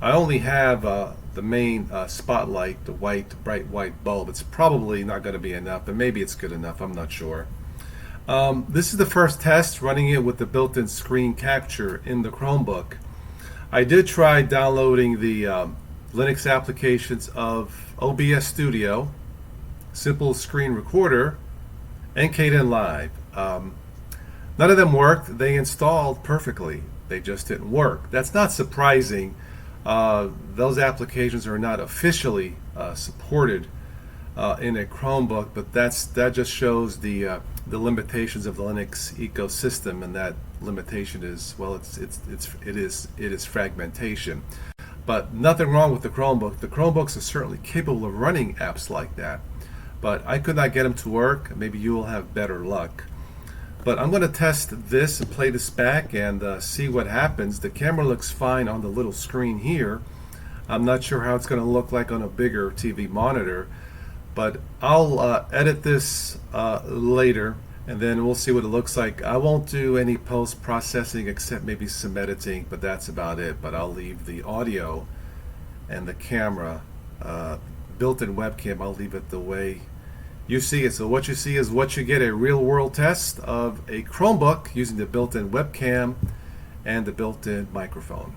I only have the main spotlight, the bright white bulb. It's probably not going to be enough, but maybe it's good enough. I'm not sure. This is the first test running it with the built-in screen capture in the Chromebook. I did try downloading the Linux applications of OBS Studio, Simple Screen Recorder, and Kdenlive. None of them worked. They installed perfectly. They just didn't work. That's not surprising. Those applications are not officially supported in a Chromebook, but that just shows the limitations of the Linux ecosystem, and that limitation is, well, it is fragmentation. But nothing wrong with the Chromebook. The Chromebooks are certainly capable of running apps like that, but I could not get them to work. Maybe you will have better luck. But I'm going to test this and play this back and see what happens. The camera looks fine on the little screen here. I'm not sure how it's going to look like on a bigger TV monitor, but I'll edit this later, and then we'll see what it looks like. I won't do any post-processing except maybe some editing, but that's about it. But I'll leave the audio and the camera, built-in webcam, I'll leave it the way you see it. So what you see is what you get, a real-world test of a Chromebook using the built-in webcam and the built-in microphone.